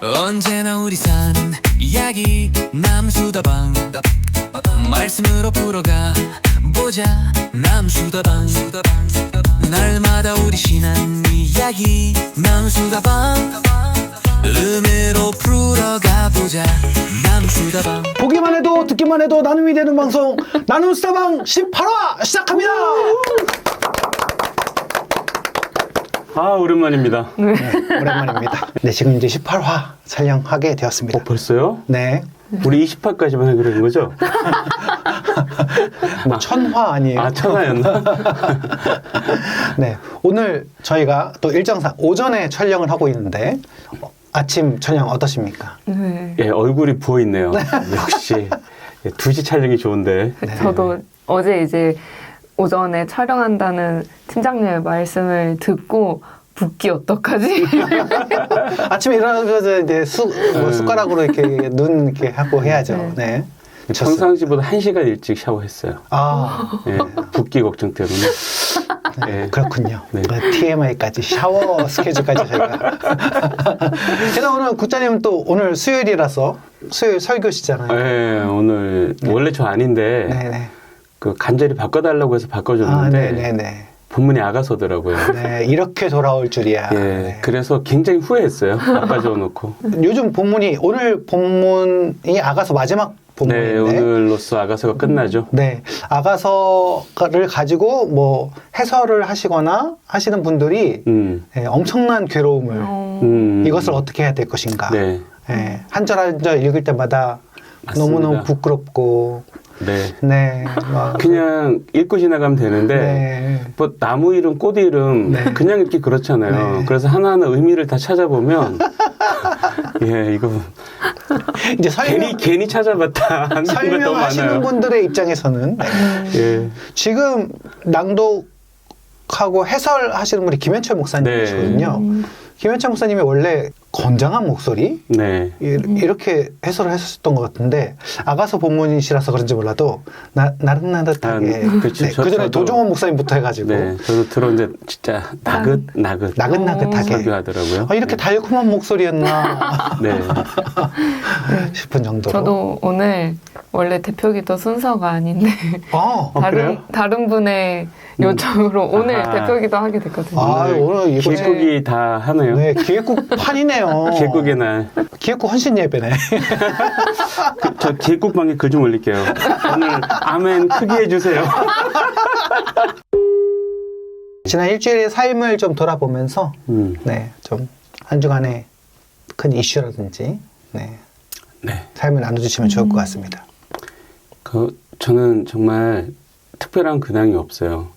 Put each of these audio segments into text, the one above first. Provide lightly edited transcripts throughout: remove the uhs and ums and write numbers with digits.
언제나 우리 사는 이야기 남수다방 말씀으로 풀어가 보자 남수다방 날마다 우리 신한 이야기 남수다방 음으로 풀어가 보자 남수다방. 보기만 해도 듣기만 해도 나눔이 되는 방송 나눔수다방 18화 시작합니다. 아, 오랜만입니다. 네, 오랜만입니다. 네, 지금 이제 18화 촬영하게 되었습니다. 벌써요? 네, 우리 20화까지만 하기로 한 거죠? 뭐 1000화 아니에요? 아, 천하였나? 네, 오늘 저희가 또 일정상 오전에 촬영을 하고 있는데 아침 촬영 어떠십니까? 네. 예, 얼굴이 부어있네요. 역시. 예, 2시 촬영이 좋은데. 저도 어제 이제 오전에 촬영한다는 팀장님의 말씀을 듣고 붓기 어떡하지? 아침에 일어나서 이제 숟가락으로 이렇게 눈 이렇게 하고 해야죠. 네. 평상시보다 1시간 일찍 샤워했어요. 아, 예, 붓기 걱정 때문에. 예. 그렇군요. 네. TMI까지 샤워 스케줄까지 저희가. 게다가 오늘 국장님 또 오늘 수요일이라서 수요일 설교시잖아요. 예, 오늘, 원래 저 아닌데, 네네. 그 간절히 바꿔달라고 해서 아, 바꿔줬는데, 네네네. 본문이 아가서더라고요. 네, 이렇게 돌아올 줄이야. 예, 네. 그래서 굉장히 후회했어요. 바꿔줘놓고. 요즘 본문이 오늘 본문이 아가서 마지막 본문인데. 네, 오늘로써 아가서가 끝나죠. 네, 아가서를 가지고 뭐 해설을 하시거나 하시는 분들이 네, 엄청난 괴로움을 이것을 어떻게 해야 될 것인가. 네. 네, 한 절 한 절 읽을 때마다 맞습니다. 너무너무 부끄럽고. 네. 네, 막 그냥 읽고 지나가면 되는데, 네. 뭐 나무 이름, 꽃 이름, 네. 그냥 읽기 그렇잖아요. 네. 그래서 하나하나 의미를 다 찾아보면, 예, 이거 이제 괜히 찾아봤다 하는 거 너무 설명하시는 많아요. 분들의 입장에서는 예. 지금 낭독하고 해설하시는 분이 김현철 목사님이시거든요. 김현철 목사님이 원래 건장한 목소리 네. 이렇게 해설을 했었던 것 같은데 아가서 본문이시라서 그런지 몰라도 나긋나긋하게 그렇죠. 네, 그 전에 저도- 도종원 목사님부터 해가지고 네. 저도 들었는데, 진짜 나긋나긋하게 설교하더라고요. 이렇게 달콤한 목소리였나 네. 싶은 정도로. 저도 오늘 원래 대표기도 순서가 아닌데 그래요? 다른 분의 요청으로 오늘 아하. 대표기도 하게 됐거든요. 아, 오늘 이거 기획국이 다 하네요. 네, 기획국 판이네요. 기획국의 날. 기획국 헌신 예배네. 저 기획국방에 글 좀 올릴게요. 오늘 아멘 크게 해주세요. 지난 일주일의 삶을 좀 돌아보면서 네, 좀 한 주간의 큰 이슈라든지 네, 네. 삶을 나눠주시면 좋을 것 같습니다. 저는 정말 특별한 근황이 없어요.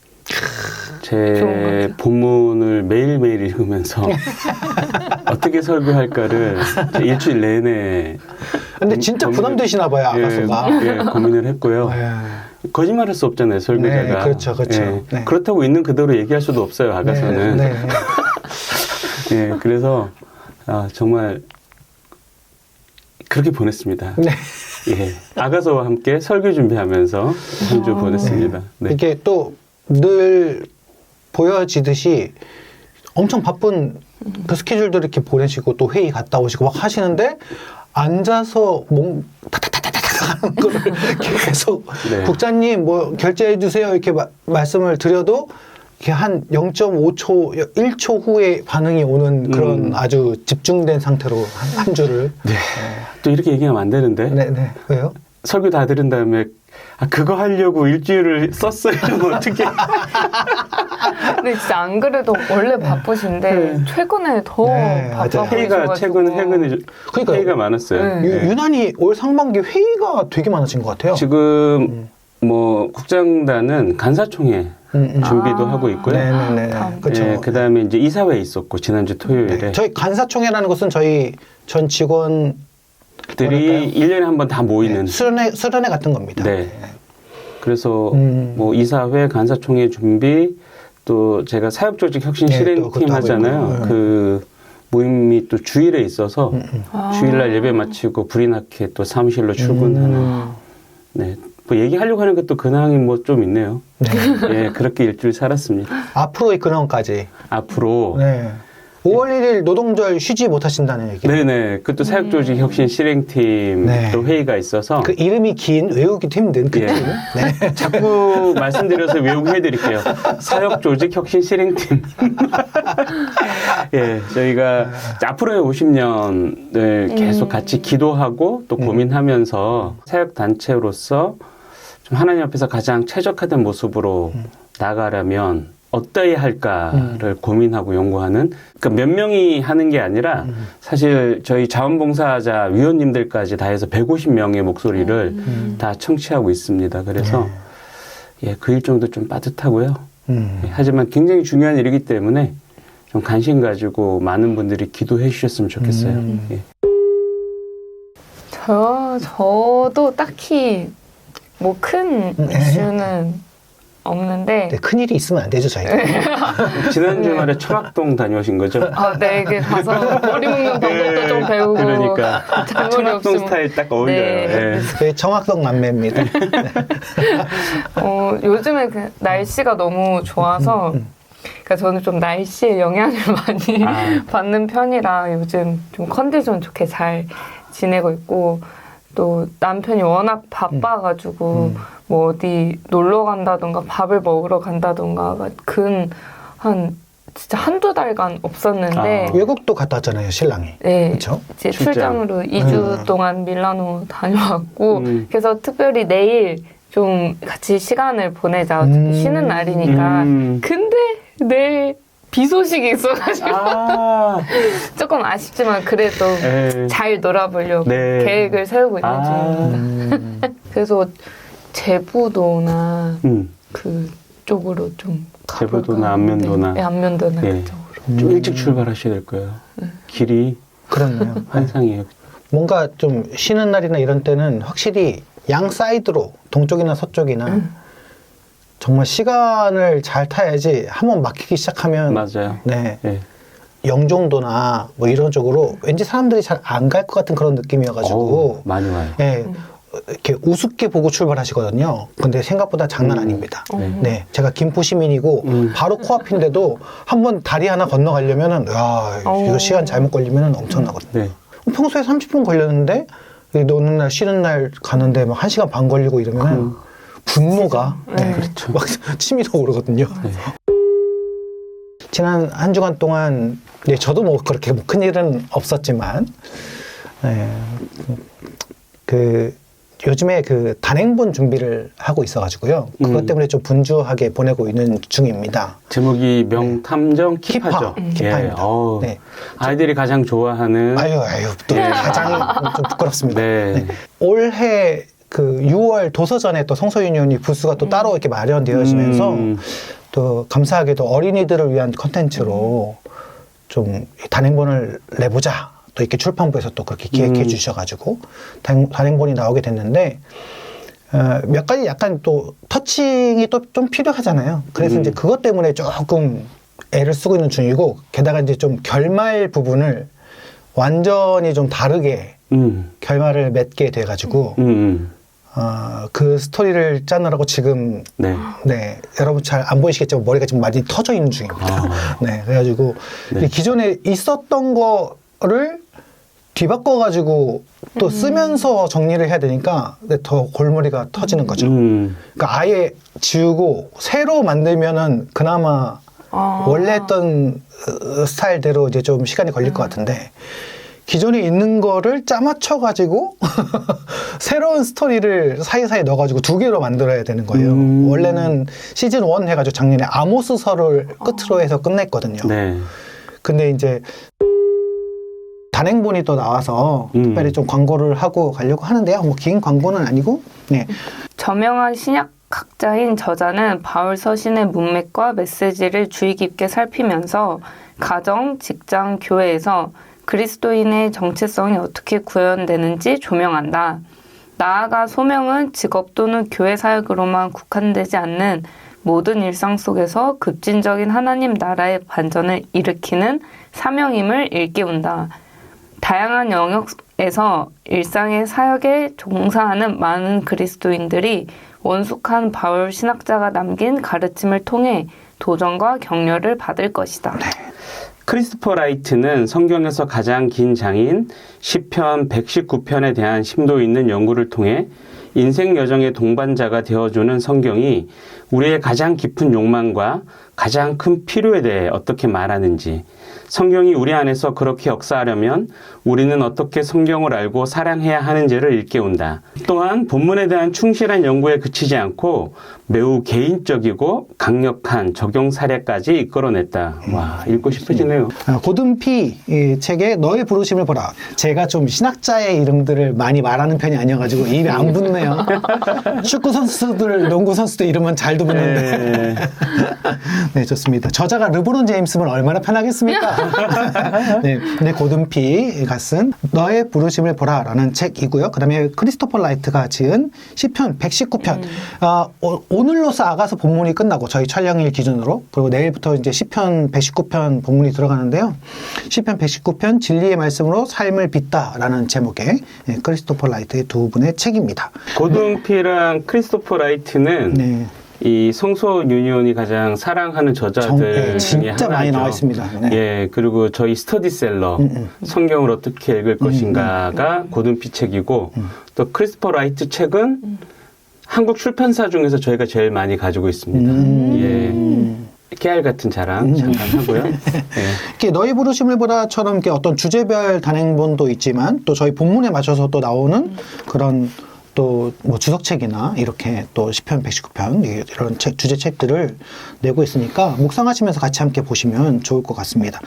좋은 것 제 같아요. 본문을 매일매일 읽으면서 어떻게 설교할까를 일주일 내내 근데 진짜 부담되시나 봐요, 아가서가. 예, 고민을 했고요. 네. 거짓말할 수 없잖아요, 설교자가. 네, 그렇죠, 그렇죠. 예, 네. 그렇다고 있는 그대로 얘기할 수도 없어요, 아가서는. 네, 네. 예, 그래서 정말 그렇게 보냈습니다. 네. 예, 아가서와 함께 설교 준비하면서 한 주 보냈습니다. 네. 이렇게 또 늘 보여지듯이 엄청 바쁜 그 스케줄들 이렇게 보내시고 또 회의 갔다 오시고 막 하시는데 앉아서 몸 타타타타타 하는 거를 계속 네. 국장님 뭐 결제해 주세요 이렇게 말씀을 드려도 이렇게 한 0.5초, 1초 후에 반응이 오는 그런 아주 집중된 상태로 한 주를. 네. 또 이렇게 얘기하면 안 되는데. 네, 네. 왜요? 설교 다 들은 다음에 그거 하려고 일주일을 썼어요. 이러면 어떻게? 근데 진짜 안 그래도 원래 바쁘신데 최근에 더 네, 맞아요. 바빠 회의가 보이셔가지고. 그러니까요. 회의가 많았어요. 네. 예. 유난히 올 상반기 회의가 되게 많아진 것 같아요. 지금 뭐 국장단은 간사총회 준비도 하고 있고요. 네네네. 그렇죠. 예, 그다음에 이제 이사회 있었고 지난주 토요일에 네. 저희 간사총회라는 것은 저희 전 직원 들이 1년에 한 번 다 모이는 수련회 같은 겁니다. 네. 그래서 뭐 이사회 간사총회 준비 또 제가 사역조직 혁신 네, 또 실행팀 그것도 하고 하잖아요. 있고. 그 모임이 또 주일에 있어서 주일날 예배 마치고 불이 나게 또 사무실로 출근하는. 네. 뭐 얘기하려고 하는 것도 근황이 뭐 좀 있네요. 네. 예, 그렇게 일주일 살았습니다. 앞으로의 근황까지. 앞으로 네. 5월 1일 노동절 쉬지 못하신다는 얘기. 네네. 그것도 사역조직 혁신 실행팀 네. 또 회의가 있어서 그 이름이 긴 외우기도 힘든 그 예. 팀. 네. 자꾸 말씀드려서 외우게 해드릴게요. 사역조직 혁신 실행팀. 예, 저희가 앞으로의 50년을 계속 같이 기도하고 또 고민하면서 사역단체로서 좀 하나님 앞에서 가장 최적화된 모습으로 나가려면 어떠해야 할까를 고민하고 연구하는, 그러니까 몇 명이 하는 게 아니라 사실 저희 자원봉사자 위원님들까지 다 해서 150명의 목소리를 다 청취하고 있습니다. 그래서 예, 그 일정도 좀 빠듯하고요. 예, 하지만 굉장히 중요한 일이기 때문에 좀 관심 가지고 많은 분들이 기도해 주셨으면 좋겠어요. 예. 저도 딱히 뭐 큰 이슈는 없는데. 네, 큰일이 있으면 안 되죠, 저희가. 지난 주말에 청학동 다녀오신 거죠? 아, 네, 그 가서 머리 묶는 방법도 좀 배우고. 그러니까 잔머리 청학동 없으면. 스타일 딱 어울려요. 네. 예. 저희 정학동 남매입니다. 요즘에 그 날씨가 너무 좋아서, 그러니까 저는 좀 날씨에 영향을 많이 받는 편이라 요즘 좀 컨디션 좋게 잘 지내고 있고, 또 남편이 워낙 바빠가지고 뭐 어디 놀러 간다던가 밥을 먹으러 간다던가 한 진짜 한두 달간 없었는데 외국도 갔다 왔잖아요, 신랑이. 네, 그렇죠? 이제 출장. 출장으로 2주 동안 밀라노 다녀왔고 그래서 특별히 내일 좀 같이 시간을 보내자. 어차피 쉬는 날이니까. 근데 내일 비 소식이 있어가지고 조금 아쉽지만 그래도 네. 잘 놀아보려고 네. 계획을 세우고 있는 중입니다. 그래서 제부도나 그쪽으로 좀 가볼까. 제부도나 안면도나. 네, 안면도나 네. 그쪽으로. 좀 일찍 출발하셔야 될 거예요. 길이 그렇네요. 환상이에요. 뭔가 좀 쉬는 날이나 이런 때는 확실히 양 사이드로 동쪽이나 서쪽이나 정말 시간을 잘 타야지 한번 막히기 시작하면 맞아요. 네. 네. 영종도나 뭐 이런 쪽으로 왠지 사람들이 잘 안 갈 것 같은 그런 느낌이어가지고 많이 와요. 예, 이렇게 우습게 보고 출발하시거든요. 근데 생각보다 장난 아닙니다. 네, 제가 김포 시민이고 바로 코앞인데도 한번 다리 하나 건너가려면은 이거 시간 잘못 걸리면은 엄청나거든요. 네. 평소에 30분 걸렸는데 노는 날 쉬는 날 가는데 막 1시간 반 걸리고 이러면은 분노가 그렇죠. 막 치밀어 오르거든요. 지난 한 주간 동안 네, 저도 뭐 그렇게 뭐 큰일은 없었지만 그 요즘에 그 단행본 준비를 하고 있어가지고요. 그것 때문에 좀 분주하게 보내고 있는 중입니다. 제목이 명탐정 키파죠. 키파입니다. 네. 아이들이 가장 좋아하는. 아유, 또 가장 좀 부끄럽습니다. 네. 네. 올해 그 6월 도서전에 또 성서유니온이 부스가 또 따로 이렇게 마련되어지면서 또 감사하게도 어린이들을 위한 컨텐츠로 좀 단행본을 내보자. 또 이렇게 출판부에서 또 그렇게 기획해 주셔가지고 단행본이 나오게 됐는데 몇 가지 약간 또 터칭이 또 좀 필요하잖아요. 그래서 이제 그것 때문에 조금 애를 쓰고 있는 중이고 게다가 이제 좀 결말 부분을 완전히 좀 다르게 결말을 맺게 돼가지고 그 스토리를 짜느라고 지금 네. 여러분 잘 안 보이시겠지만 머리가 지금 많이 터져 있는 중입니다. 네, 그래가지고 기존에 있었던 거를 뒤바꿔가지고 또 쓰면서 정리를 해야 되니까 더 골머리가 터지는 거죠. 그러니까 아예 지우고 새로 만들면은 그나마 원래 했던 스타일대로 이제 좀 시간이 걸릴 것 같은데 기존에 있는 거를 짜맞춰가지고 새로운 스토리를 사이사이 넣어가지고 2개로 만들어야 되는 거예요. 원래는 시즌 1 해가지고 작년에 아모스서를 끝으로 해서 끝냈거든요. 네. 근데 이제 단행본이 또 나와서 특별히 좀 광고를 하고 가려고 하는데요. 뭐 긴 광고는 아니고, 네. 저명한 신약학자인 저자는 바울 서신의 문맥과 메시지를 주의 깊게 살피면서 가정, 직장, 교회에서 그리스도인의 정체성이 어떻게 구현되는지 조명한다. 나아가 소명은 직업 또는 교회 사역으로만 국한되지 않는 모든 일상 속에서 급진적인 하나님 나라의 반전을 일으키는 사명임을 일깨운다. 다양한 영역에서 일상의 사역에 종사하는 많은 그리스도인들이 원숙한 바울 신학자가 남긴 가르침을 통해 도전과 격려를 받을 것이다. 크리스토퍼 라이트는 성경에서 가장 긴 장인 시편 119편에 대한 심도 있는 연구를 통해 인생 여정의 동반자가 되어주는 성경이 우리의 가장 깊은 욕망과 가장 큰 필요에 대해 어떻게 말하는지, 성경이 우리 안에서 그렇게 역사하려면 우리는 어떻게 성경을 알고 사랑해야 하는지를 일깨운다. 또한 본문에 대한 충실한 연구에 그치지 않고 매우 개인적이고 강력한 적용 사례까지 이끌어냈다. 와, 읽고 싶어지네요. 고든피 이 책에 너의 부르심을 보라. 제가 좀 신학자의 이름들을 많이 말하는 편이 아니어가지고 입에 안 붙네요. 축구 선수들, 농구 선수들 이름은 잘도 붙는데. 네, 좋습니다. 저자가 르브론 제임스면 얼마나 편하겠습니까? 네, 근데 고든피가 쓴 너의 부르심을 보라라는 책이고요. 그다음에 크리스토퍼 라이트가 지은 시편 119편. 오늘로서 아가서 본문이 끝나고 저희 촬영일 기준으로 그리고 내일부터 이제 시편 119편 본문이 들어가는데요. 시편 119편 진리의 말씀으로 삶을 빚다라는 제목의 크리스토퍼 라이트의 두 분의 책입니다. 고든피랑 크리스토퍼 라이트는 네. 이 성소 유니온이 가장 사랑하는 저자들 중에 진짜 하나죠. 많이 나와 있습니다. 네. 예, 그리고 저희 스터디셀러 성경을 어떻게 읽을 것인가가 고든피 책이고 또 크리스토퍼 라이트 책은 한국 출판사 중에서 저희가 제일 많이 가지고 있습니다. 예. 깨알 같은 자랑 잠깐 하고요. 예. 이렇게 너희 부르심을 보다처럼 이렇게 어떤 주제별 단행본도 있지만 또 저희 본문에 맞춰서 또 나오는 그런 또 뭐 주석책이나 이렇게 또 시편 119편 이런 책 주제책들을 내고 있으니까 묵상하시면서 같이 함께 보시면 좋을 것 같습니다.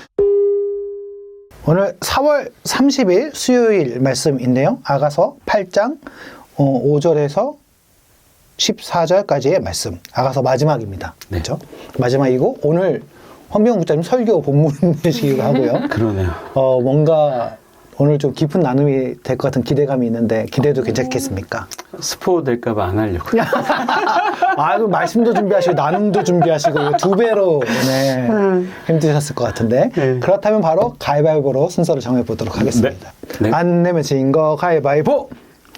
오늘 4월 30일 수요일 말씀인데요. 아가서 8장 5절에서 14절까지의 말씀. 아가서 마지막입니다. 네. 그렇죠? 마지막이고 오늘 황병훈 목사님 설교 본문이시기도 하고요. 그러네요. 뭔가 오늘 좀 깊은 나눔이 될 것 같은 기대감이 있는데 기대도 괜찮겠습니까? 스포 될까봐 안 하려고요. 그럼 말씀도 준비하시고 나눔도 준비하시고 두 배로 네, 힘드셨을 것 같은데 네. 그렇다면 바로 가위바위보로 순서를 정해보도록 하겠습니다. 네. 네. 안 내면 진 거 가위바위보.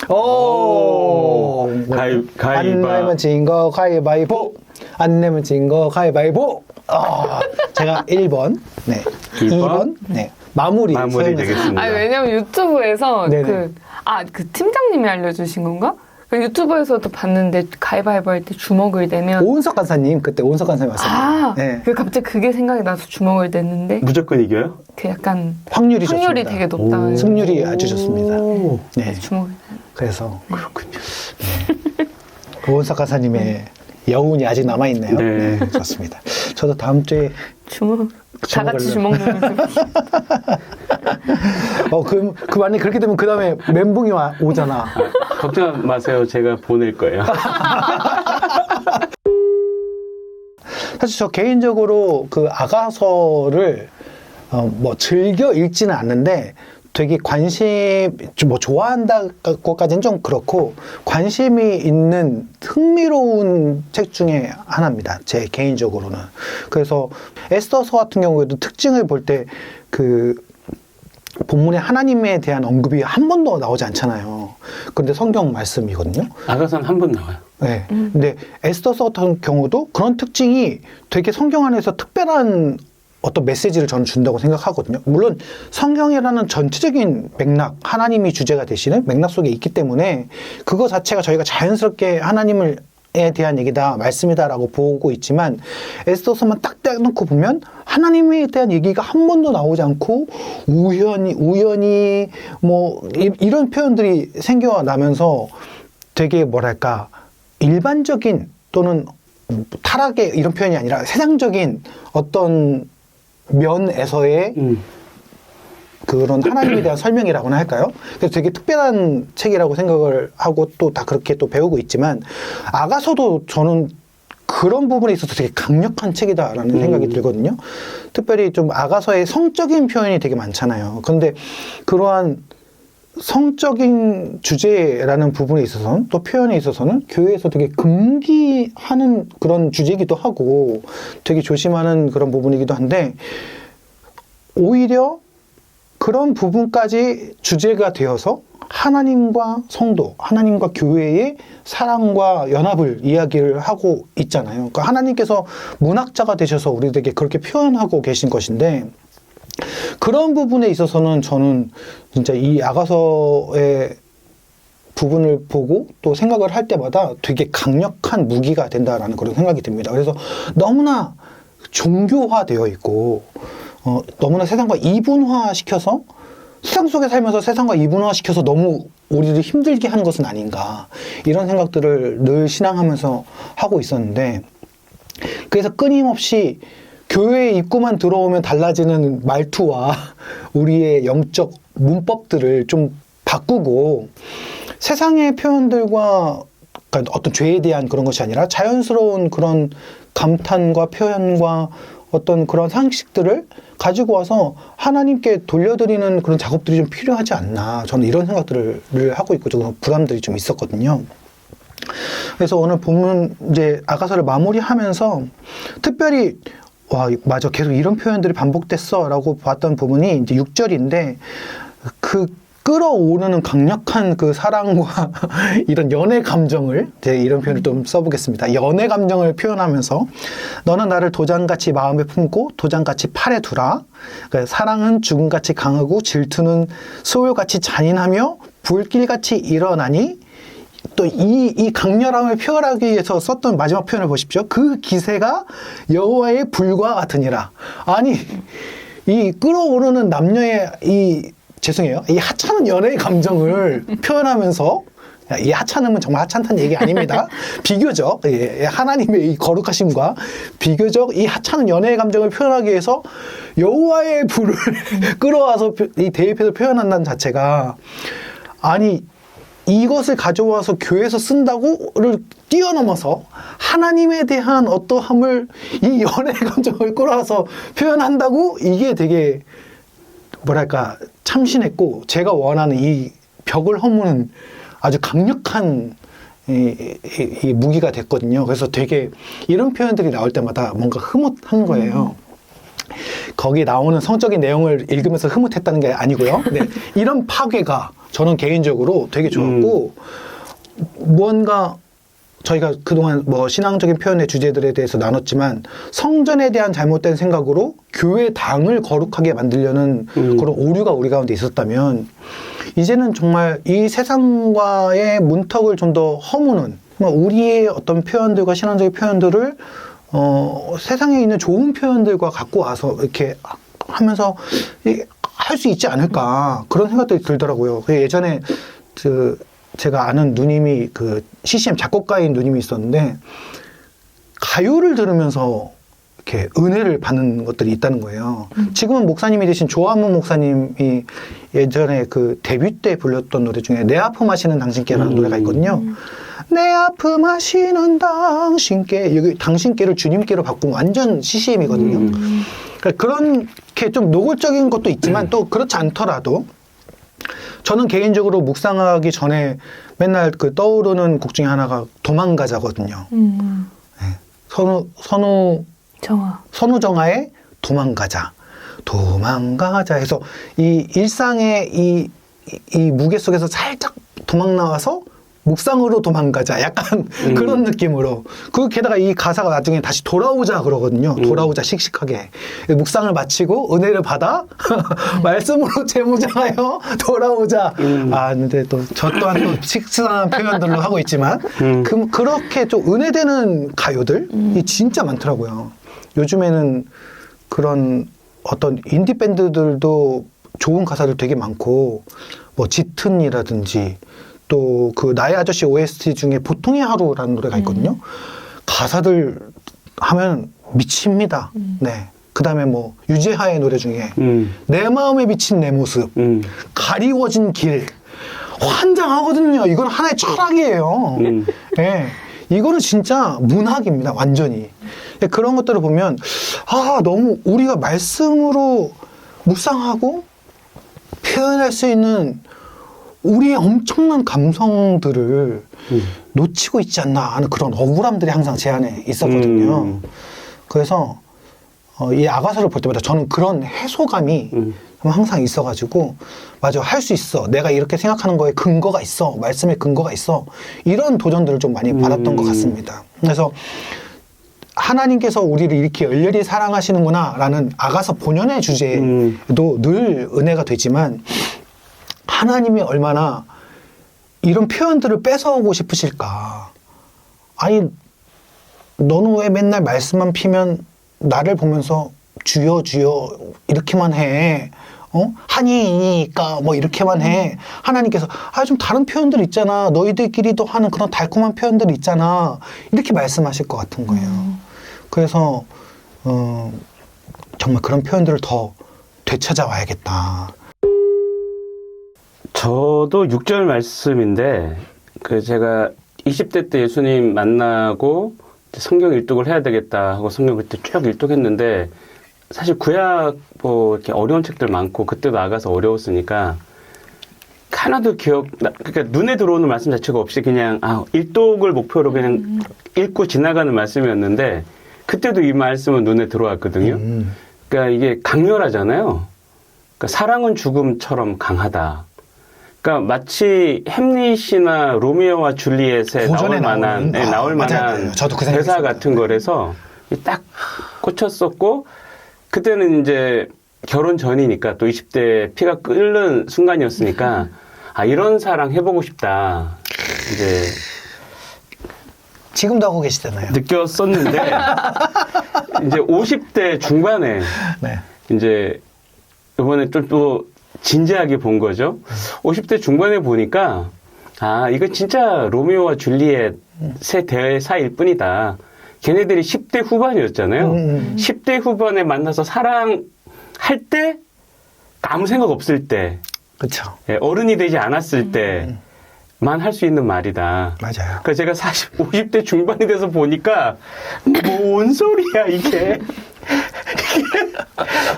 오, 안 내면 진 거 가위바위보. 안 내면 진 거 가위바위보. 제가 1번, 네, 2번, 네. 마무리 되겠습니다. 아니, 왜냐면 유튜브에서 그 팀장님이 알려주신 건가? 그 유튜브에서도 봤는데 가위바위보 할 때 주먹을 내면 오은석 간사님 그때 오은석 간사님 왔어요. 네. 그 갑자기 그게 생각이 나서 주먹을 냈는데 무조건 이겨요? 그 약간 확률이 되게 높다. 승률이 아주 좋습니다. 네. 주먹을 그래서 그렇군요. 오은석 간사님의 여운이 아직 남아 있네요. 네. 네, 좋습니다. 저도 다음 주에 다 같이 주먹 내면 그 만약에 그렇게 되면 그 다음에 멘붕이 오잖아. 걱정 마세요. 제가 보낼 거예요. 사실 저 개인적으로 그 아가서를 뭐 즐겨 읽지는 않는데 되게 뭐 좋아한다고까지는 좀 그렇고 관심이 있는 흥미로운 책 중에 하나입니다. 제 개인적으로는. 그래서 에스더서 같은 경우에도 특징을 볼 때 그 본문에 하나님에 대한 언급이 한 번도 나오지 않잖아요. 그런데 성경 말씀이거든요. 아가서는 한 번 나와요. 네. 근데 에스더서 같은 경우도 그런 특징이 되게 성경 안에서 특별한 어떤 메시지를 저는 준다고 생각하거든요. 물론 성경이라는 전체적인 맥락, 하나님이 주제가 되시는 맥락 속에 있기 때문에 그거 자체가 저희가 자연스럽게 하나님을 에 대한 얘기다, 말씀이다라고 보고 있지만 에스더서만 딱 떼놓고 보면 하나님에 대한 얘기가 한 번도 나오지 않고 우연히 뭐 이런 표현들이 생겨나면서 되게 뭐랄까 일반적인 또는 타락의 이런 표현이 아니라 세상적인 어떤 면에서의 그런 하나님에 대한 설명이라고나 할까요? 그래서 되게 특별한 책이라고 생각을 하고 또 다 그렇게 또 배우고 있지만 아가서도 저는 그런 부분에 있어서 되게 강력한 책이다라는 생각이 들거든요. 특별히 좀 아가서의 성적인 표현이 되게 많잖아요. 그런데 그러한 성적인 주제라는 부분에 있어서는 또 표현에 있어서는 교회에서 되게 금기하는 그런 주제이기도 하고 되게 조심하는 그런 부분이기도 한데 오히려 그런 부분까지 주제가 되어서 하나님과 성도, 하나님과 교회의 사랑과 연합을 이야기를 하고 있잖아요. 그러니까 하나님께서 문학자가 되셔서 우리들에게 그렇게 표현하고 계신 것인데 그런 부분에 있어서는 저는 진짜 이 아가서의 부분을 보고 또 생각을 할 때마다 되게 강력한 무기가 된다라는 그런 생각이 듭니다. 그래서 너무나 종교화되어 있고 너무나 세상과 이분화시켜서 세상 속에 살면서 세상과 이분화시켜서 너무 우리를 힘들게 하는 것은 아닌가 이런 생각들을 늘 신앙하면서 하고 있었는데 그래서 끊임없이 교회에 입구만 들어오면 달라지는 말투와 우리의 영적 문법들을 좀 바꾸고 세상의 표현들과 그러니까 어떤 죄에 대한 그런 것이 아니라 자연스러운 그런 감탄과 표현과 어떤 그런 상식들을 가지고 와서 하나님께 돌려드리는 그런 작업들이 좀 필요하지 않나 저는 이런 생각들을 하고 있고 좀 부담들이 좀 있었거든요. 그래서 오늘 본문 이제 아가서를 마무리하면서 특별히 와 맞아 계속 이런 표현들이 반복됐어라고 봤던 부분이 이제 6절인데 그 끌어오르는 강력한 그 사랑과 이런 연애 감정을 이런 표현을 좀 써보겠습니다. 연애 감정을 표현하면서 너는 나를 도장같이 마음에 품고 도장같이 팔에 두라. 그러니까 사랑은 죽음같이 강하고 질투는 소울같이 잔인하며 불길같이 일어나니 또 이 강렬함을 표현하기 위해서 썼던 마지막 표현을 보십시오. 그 기세가 여호와의 불과 같으니라. 아니 이 끌어오르는 남녀의 죄송해요. 이 하찮은 연애의 감정을 표현하면서 이 하찮음은 정말 하찮다는 얘기 아닙니다. 비교적 하나님의 이 거룩하심과 비교적 이 하찮은 연애의 감정을 표현하기 위해서 여호와의 불을 끌어와서 이 대입해서 표현한다는 자체가 아니 이것을 가져와서 교회에서 쓴다고를 뛰어넘어서 하나님에 대한 어떠함을 이 연애의 감정을 끌어와서 표현한다고 이게 되게 뭐랄까 참신했고 제가 원하는 이 벽을 허무는 아주 강력한 이 무기가 됐거든요. 그래서 되게 이런 표현들이 나올 때마다 뭔가 흐뭇한 거예요. 거기 나오는 성적인 내용을 읽으면서 흐뭇했다는 게 아니고요. 네, 이런 파괴가 저는 개인적으로 되게 좋았고 무언가 저희가 그동안 뭐 신앙적인 표현의 주제들에 대해서 나눴지만 성전에 대한 잘못된 생각으로 교회당을 거룩하게 만들려는 그런 오류가 우리 가운데 있었다면 이제는 정말 이 세상과의 문턱을 좀 더 허무는 우리의 어떤 표현들과 신앙적인 표현들을 세상에 있는 좋은 표현들과 갖고 와서 이렇게 하면서 할 수 있지 않을까 그런 생각들이 들더라고요. 예전에 제가 아는 누님이 그 CCM 작곡가인 누님이 있었는데 가요를 들으면서 이렇게 은혜를 받는 것들이 있다는 거예요. 지금은 목사님이 되신 조한문 목사님이 예전에 그 데뷔 때 불렀던 노래 중에 내 아픔 하시는 당신께라는 노래가 있거든요. 내 아픔 하시는 당신께 여기 당신께를 주님께로 바꾸면 완전 CCM이거든요. 그러니까 그렇게 좀 노골적인 것도 있지만 또 그렇지 않더라도 저는 개인적으로 묵상하기 전에 맨날 그 떠오르는 곡 중에 하나가 도망가자거든요. 네. 선우정아의 도망가자. 도망가자 해서 이 일상의 이 무게 속에서 살짝 도망 나와서 묵상으로 도망가자. 약간 그런 느낌으로. 게다가 이 가사가 나중에 다시 돌아오자 그러거든요. 돌아오자 씩씩하게. 묵상을 마치고 은혜를 받아 말씀으로 재무장하여 돌아오자. 근데 또 저 또한 또 식상한 표현들로 하고 있지만 그렇게 좀 은혜되는 가요들이 진짜 많더라고요. 요즘에는 그런 어떤 인디 밴드들도 좋은 가사들 되게 많고 뭐 짙은이라든지 또 그 나의 아저씨 OST 중에 보통의 하루라는 노래가 있거든요. 가사들 하면 미칩니다. 네. 그 다음에 뭐 유재하의 노래 중에 내 마음에 비친 내 모습, 가리워진 길 환장하거든요. 이건 하나의 철학이에요. 네. 이거는 진짜 문학입니다. 완전히. 그런 것들을 보면 너무 우리가 말씀으로 묵상하고 표현할 수 있는 우리의 엄청난 감성들을 놓치고 있지 않나 하는 그런 억울함들이 항상 제 안에 있었거든요. 그래서 이 아가서를 볼 때마다 저는 그런 해소감이 항상 있어가지고 맞아 할 수 있어 내가 이렇게 생각하는 거에 근거가 있어 말씀에 근거가 있어 이런 도전들을 좀 많이 받았던 것 같습니다. 그래서 하나님께서 우리를 이렇게 열렬히 사랑하시는구나라는 아가서 본연의 주제도 늘 은혜가 되지만 하나님이 얼마나 이런 표현들을 뺏어오고 싶으실까. 아니 너는 왜 맨날 말씀만 피면 나를 보면서 주여 주여 이렇게만 해. 하니니까 뭐 이렇게만 해. 하나님께서 좀 다른 표현들 있잖아. 너희들끼리도 하는 그런 달콤한 표현들 있잖아. 이렇게 말씀하실 것 같은 거예요. 그래서 정말 그런 표현들을 더 되찾아와야겠다. 저도 6절 말씀인데 제가 20대 때 예수님 만나고 성경 일독을 해야 되겠다 하고 성경 그때 쭉 일독했는데 사실 구약 이렇게 어려운 책들 많고 그때도 나가서 어려웠으니까 하나도 그러니까 눈에 들어오는 말씀 자체가 없이 그냥 일독을 목표로 그냥 읽고 지나가는 말씀이었는데 그때도 이 말씀은 눈에 들어왔거든요. 그러니까 이게 강렬하잖아요. 그러니까 사랑은 죽음처럼 강하다. 그러니까 마치 햄릿이나 로미오와 줄리엣에 나올 만한 저도 그 대사 같은 거라서 딱 꽂혔었고 그때는 이제 결혼 전이니까 또 20대 피가 끓는 순간이었으니까 이런 사랑 해보고 싶다. 이제 지금도 하고 계시잖아요. 느꼈었는데 이제 50대 중반에 네. 이제 이번에 좀 또 진지하게 본 거죠. 50대 중반에 보니까 이거 진짜 로미오와 줄리엣의 대사일 뿐이다. 걔네들이 10대 후반이었잖아요. 10대 후반에 만나서 사랑할 때 아무 생각 없을 때 그렇죠. 어른이 되지 않았을 때만 할 수 있는 말이다. 맞아요. 그러니까 제가 50대 중반이 돼서 보니까 뭔 소리야 이게.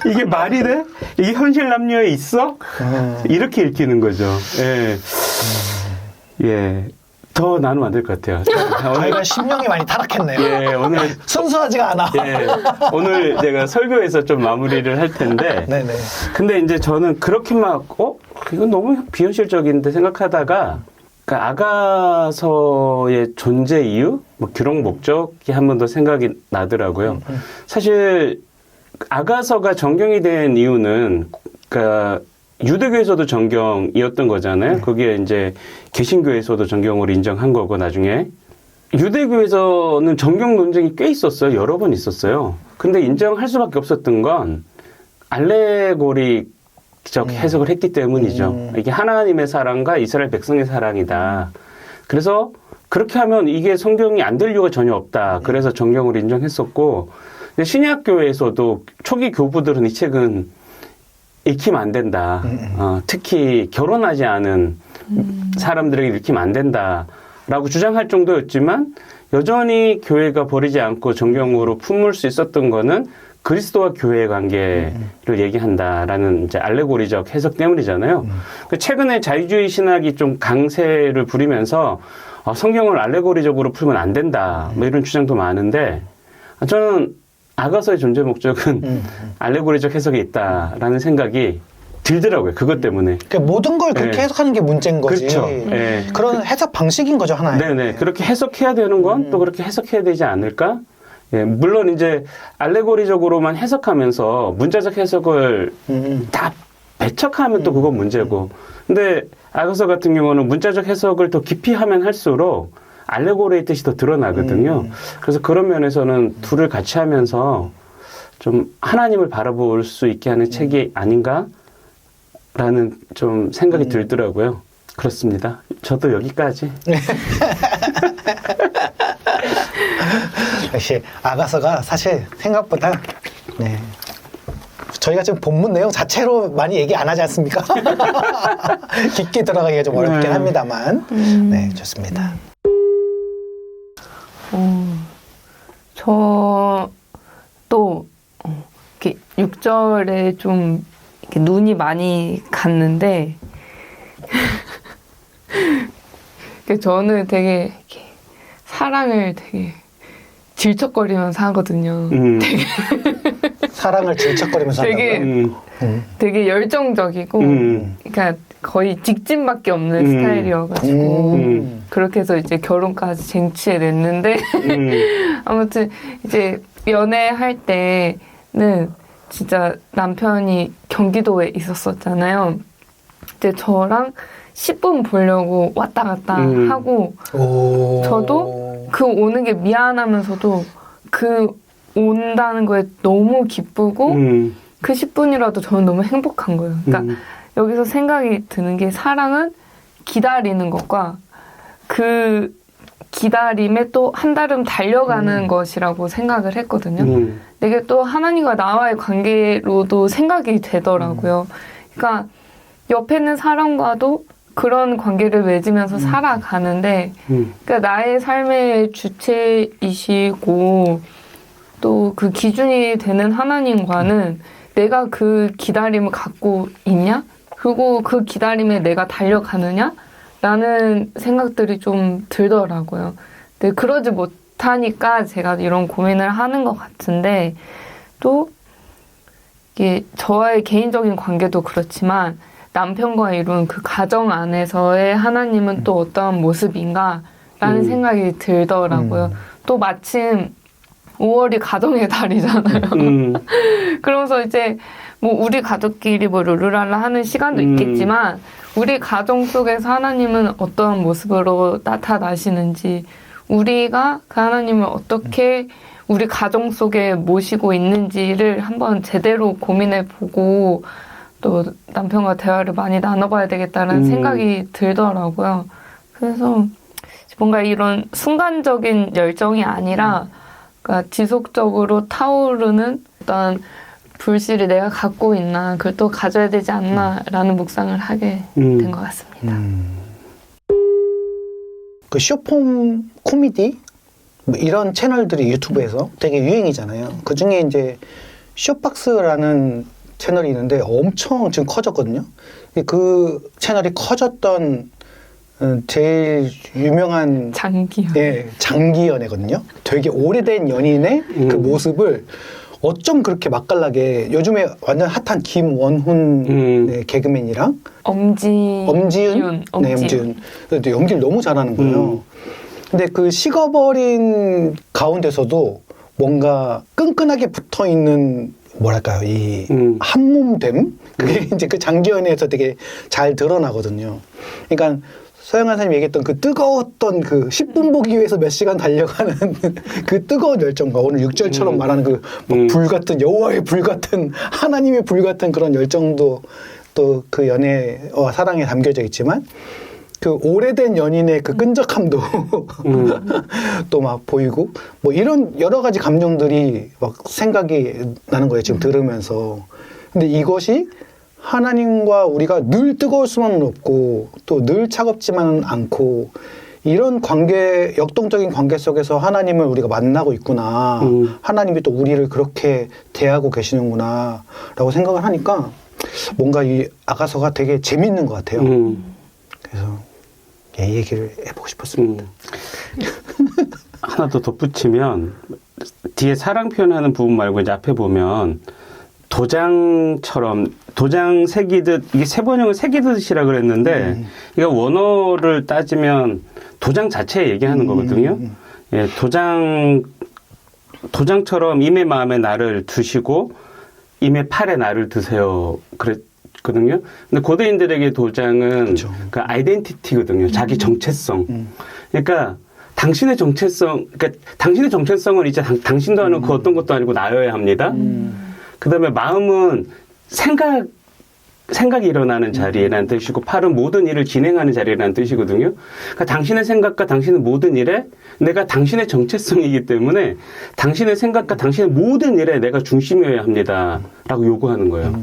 이게 말이 돼? 이게 현실 남녀에 있어? 이렇게 읽히는 거죠. 예. 예. 더 나누면 안 될 것 같아요. 저희가 심령이 많이 타락했네요. 예, 오늘 순수하지가 않아. 예, 오늘 제가 설교에서 좀 마무리를 할 텐데. 네네. 근데 이제 저는 그렇게 막, 이건 너무 비현실적인데 생각하다가, 그러니까 아가서의 존재 이유? 기록 목적이 한 번 더 생각이 나더라고요. 사실, 아가서가 정경이 된 이유는, 그러니까, 유대교에서도 정경이었던 거잖아요. 그게 이제 개신교에서도 정경으로 인정한 거고 나중에 유대교에서는 정경 논쟁이 꽤 있었어요. 여러 번 있었어요. 근데 인정할 수밖에 없었던 건 알레고리적 해석을 했기 때문이죠. 이게 하나님의 사랑과 이스라엘 백성의 사랑이다. 그래서 그렇게 하면 이게 성경이 안 될 이유가 전혀 없다. 그래서 정경으로 인정했었고 근데 신약교회에서도 초기 교부들은 이 책은 읽히면 안 된다. 특히 결혼하지 않은 사람들에게 읽히면 안 된다라고 주장할 정도였지만 여전히 교회가 버리지 않고 정경으로 품을 수 있었던 거는 그리스도와 교회의 관계를 얘기한다라는 이제 알레고리적 해석 때문이잖아요. 최근에 자유주의 신학이 좀 강세를 부리면서 성경을 알레고리적으로 풀면 안 된다. 뭐 이런 주장도 많은데 저는 아가서의 존재 목적은 알레고리적 해석이 있다라는 생각이 들더라고요. 그것 때문에. 그러니까 모든 걸 그렇게 해석하는 게 문제인 거지. 그렇죠. 그런 해석 방식인 거죠, 하나의. 네네. 그렇게 해석해야 되는 건 또 그렇게 해석해야 되지 않을까? 물론 이제 알레고리적으로만 해석하면서 문자적 해석을 다 배척하면 또 그건 문제고. 근데 아가서 같은 경우는 문자적 해석을 더 깊이 하면 할수록 알레고리의 뜻이 더 드러나거든요. 그래서 그런 면에서는 둘을 같이 하면서 좀 하나님을 바라볼 수 있게 하는 책이 아닌가라는 좀 생각이 들더라고요. 그렇습니다. 저도 여기까지. 역시 아가서가 사실 생각보다 저희가 지금 본문 내용 자체로 많이 얘기 안 하지 않습니까? 깊게 들어가기가 좀 어렵긴 합니다만 네, 좋습니다. 저도 이렇게 6절에 좀 이렇게 눈이 많이 갔는데 저는 되게 이렇게 사랑을 되게 질척거리면서 하거든요. 사랑을 질척거리면서 되게 한다고요? 되게 열정적이고 그러니까 거의 직진밖에 없는 스타일이어가지고 그렇게 해서 이제 결혼까지 쟁취해 냈는데 아무튼 이제 연애할 때는 진짜 남편이 경기도에 있었었잖아요. 이제 저랑 10분 보려고 왔다 갔다 하고 저도 그 오는 게 미안하면서도 그 온다는 거에 너무 기쁘고 그 10분이라도 저는 너무 행복한 거예요. 그러니까 여기서 생각이 드는 게 사랑은 기다리는 것과 그 기다림에 또 한 달음 달려가는 것이라고 생각을 했거든요. 이게 또 하나님과 나와의 관계로도 생각이 되더라고요. 그러니까 옆에 있는 사람과도 그런 관계를 맺으면서 살아가는데 그러니까 나의 삶의 주체이시고 또 그 기준이 되는 하나님과는 내가 그 기다림을 갖고 있냐? 그리고 그 기다림에 내가 달려가느냐? 라는 생각들이 좀 들더라고요. 근데 그러지 못하니까 제가 이런 고민을 하는 것 같은데 또 이게 저와의 개인적인 관계도 그렇지만 남편과 이룬 그 가정 안에서의 하나님은 또 어떠한 모습인가? 라는 생각이 들더라고요. 또 마침 5월이 가정의 달이잖아요. 그러면서 이제 뭐 우리 가족끼리 뭐 룰루랄라 하는 시간도 있겠지만 우리 가정 속에서 하나님은 어떠한 모습으로 나타나시는지 우리가 그 하나님을 어떻게 우리 가정 속에 모시고 있는지를 한번 제대로 고민해보고 또 남편과 대화를 많이 나눠봐야 되겠다는 생각이 들더라고요. 그래서 뭔가 이런 순간적인 열정이 아니라 그러니까 지속적으로 타오르는 어떤 불씨를 내가 갖고 있나 그걸 또 가져야 되지 않나 라는 묵상을 하게 된 것 같습니다. 그 쇼폼 코미디 뭐 이런 채널들이 유튜브에서 되게 유행이잖아요. 그 중에 이제 쇼박스라는 채널이 있는데 엄청 지금 커졌거든요. 그 채널이 커졌던 제일 유명한 장기연. 예, 장기연애거든요. 되게 오래된 연인의 그 모습을 어쩜 그렇게 맛깔나게 요즘에 완전 핫한 김원훈 네, 개그맨이랑 엄지윤. 네, 엄지윤. 근데 연기를 너무 잘하는 거예요. 근데 그 식어버린 가운데서도 뭔가 끈끈하게 붙어 있는 뭐랄까요, 이 한몸됨? 그게 이제 그 장기연애에서 되게 잘 드러나거든요. 그러니까 서영한 선생님이 얘기했던 그 뜨거웠던 그 10분 보기 위해서 몇 시간 달려가는 그 뜨거운 열정과 오늘 6절처럼 말하는 그 불같은 여호와의 불같은 하나님의 불같은 그런 열정도 또 그 연애와 사랑에 담겨져 있지만 그 오래된 연인의 그 끈적함도 또 막 보이고 뭐 이런 여러 가지 감정들이 막 생각이 나는 거예요. 지금 들으면서. 근데 이것이 하나님과 우리가 늘 뜨거울 수만은 없고 또 늘 차갑지만은 않고 이런 관계, 역동적인 관계 속에서 하나님을 우리가 만나고 있구나. 하나님이 또 우리를 그렇게 대하고 계시는구나 라고 생각을 하니까 뭔가 이 아가서가 되게 재밌는 것 같아요. 그래서 이 얘기를 해보고 싶었습니다. 하나 더 덧붙이면 뒤에 사랑 표현하는 부분 말고 이제 앞에 보면 도장처럼 도장 새기듯 이게 세 번역을 새기듯이라 그랬는데 이거 원어를 따지면 도장 자체 얘기하는 거거든요. 예, 도장처럼 임의 마음에 나를 두시고 임의 팔에 나를 드세요. 그랬거든요. 근데 고대인들에게 도장은 그렇죠. 그 아이덴티티거든요. 자기 정체성. 그러니까 당신의 정체성, 그러니까 당신의 정체성은 이제 당신도 아니고 그 어떤 것도 아니고 나여야 합니다. 그 다음에 마음은 생각이 일어나는 자리라는 뜻이고, 팔은 모든 일을 진행하는 자리라는 뜻이거든요. 그러니까 당신의 생각과 당신의 모든 일에 내가 당신의 정체성이기 때문에 당신의 생각과 당신의 모든 일에 내가 중심이어야 합니다. 라고 요구하는 거예요.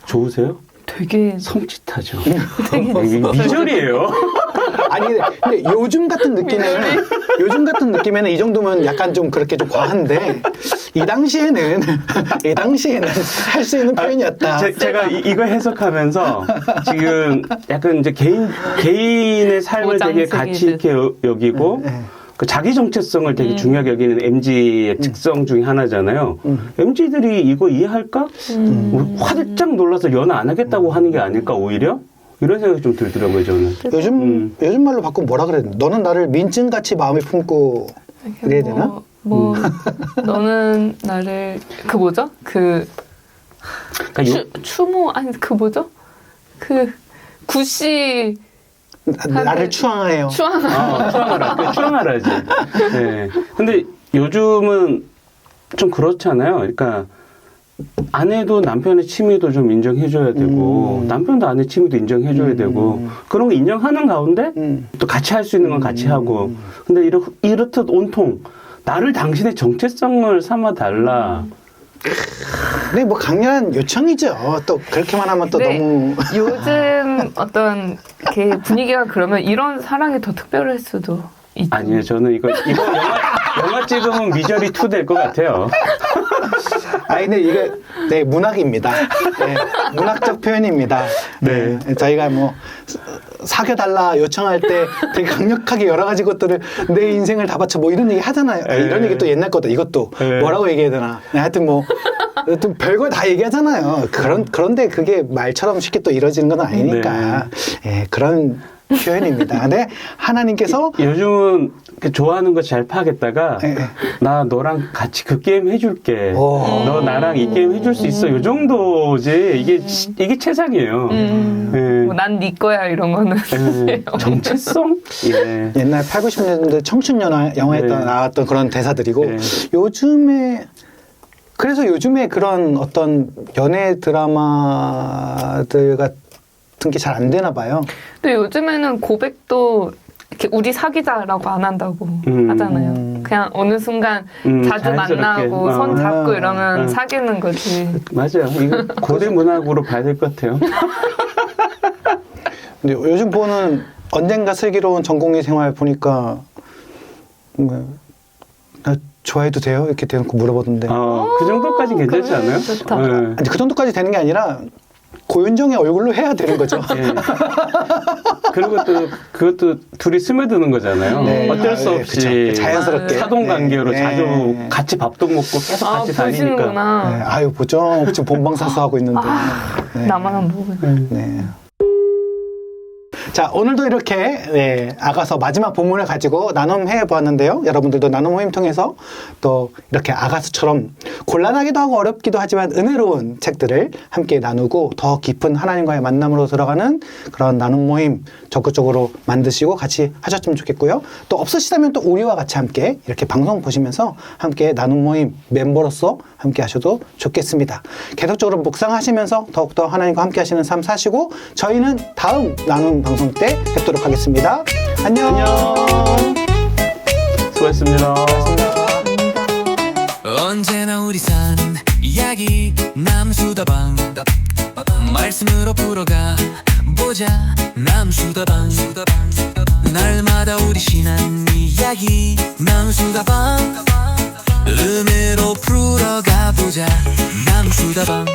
좋으세요? 되게 섬찟하죠. 되게 미절이에요. 아니 근데 요즘 같은 느낌에는 이 정도면 약간 좀 그렇게 좀 과한데 이 당시에는 할 수 있는 표현이었다. 제가 이거 해석하면서 지금 약간 이제 개인의 삶을 되게 가치 있게 여기고 그 자기 정체성을 되게 중요하게 여기는 MZ의 특성 중에 하나잖아요. MZ들이 이거 이해할까? 화들짝 놀라서 연애 안 하겠다고 하는 게 아닐까 오히려? 이런 생각이 좀 들더라고요 저는. 요즘 말로 바꾸면 뭐라 그래야 돼? 너는 나를 민증같이 마음에 품고 이래야 되나? 너는 나를 그 뭐죠? 그러니까 추모 아니 그 뭐죠? 그 구씨 나를 추앙해요. 추앙하라. 추앙하라지. 네. 근데 요즘은 좀 그렇잖아요. 그러니까 아내도 남편의 취미도 좀 인정해줘야 되고 남편도 아내 취미도 인정해줘야 되고 그런 거 인정하는 가운데 또 같이 할 수 있는 건 같이 하고 근데 이렇듯 온통 나를 당신의 정체성을 삼아 달라. 근데 뭐 강렬한 요청이죠. 또 그렇게만 하면 또 네. 너무 요즘 어떤 이렇게 분위기가 그러면 이런 사랑이 더 특별할 수도 있죠. 아니요, 저는 이거 영화 찍으면 미저리 2 될 것 같아요. 아니 근데 이게 네 문학입니다. 네, 문학적 표현입니다. 네. 저희가 뭐 사귀어달라 요청할 때 되게 강력하게 여러 가지 것들을 내 인생을 다 바쳐 뭐 이런 얘기 하잖아요. 이런 얘기 또 옛날 거다. 이것도 뭐라고 얘기해야 되나? 하여튼 뭐 하여튼 별걸 다 얘기하잖아요. 그런데 그게 말처럼 쉽게 또 이루어지는 건 아니니까 그런 표현입니다. 근데 하나님께서 요즘은 좋아하는 거 잘 파겠다가 나 너랑 같이 그 게임 해줄게. 너 나랑 이 게임 해줄 수 있어. 요 정도지. 이게 최상이에요. 난 네 거야 이런 거는. 정체성? 예. 옛날 8, 90년대 청춘 영화에 나왔던 그런 대사들이고 요즘에 그런 어떤 연애 드라마들 같은 게 잘 안 되나 봐요. 근데 요즘에는 고백도 이렇게 우리 사귀자라고 안 한다고 하잖아요. 그냥 어느 순간 자주 자연스럽게. 만나고 손 잡고 이러면 사귀는 거지. 맞아요. 이거 고대 문학으로 봐야 될 것 같아요. 근데 요즘 보는 언젠가 슬기로운 전공의 생활 보니까 나 좋아해도 돼요? 이렇게 대놓고 물어보던데. 그 정도까지 괜찮지 그래, 않아요? 좋다. 아니, 그 정도까지 되는 게 아니라 고윤정의 얼굴로 해야 되는 거죠. 그리고 또 그것도 둘이 스며드는 거잖아요. 네. 어쩔 수 없이 그쵸. 자연스럽게 사돈 관계로 네. 자주 같이 밥도 먹고 계속 같이 다니니까. 보시는구나. 네, 아유 보죠. 지금 본방사수 하고 있는데. 네. 나만 안 보고. 네. 자, 오늘도 이렇게 아가서 마지막 본문을 가지고 나눔해 보았는데요. 여러분들도 나눔 모임 통해서 또 이렇게 아가서처럼 곤란하기도 하고 어렵기도 하지만 은혜로운 책들을 함께 나누고 더 깊은 하나님과의 만남으로 들어가는 그런 나눔 모임 적극적으로 만드시고 같이 하셨으면 좋겠고요. 또 없으시다면 또 우리와 같이 함께 이렇게 방송 보시면서 함께 나눔 모임 멤버로서 함께 하셔도 좋겠습니다. 계속적으로 묵상하시면서 더욱더 하나님과 함께 하시는 삶 사시고 저희는 다음 나눔 방송 때 뵙도록 하겠습니다. 안녕. 수고하셨습니다. 언제나 우리 사는 이야기 남수다방 말씀으로 풀어가 보자 남수다방 날마다 우리 신앙 이야기 남수다방 음으로 풀어가 보자 남수다방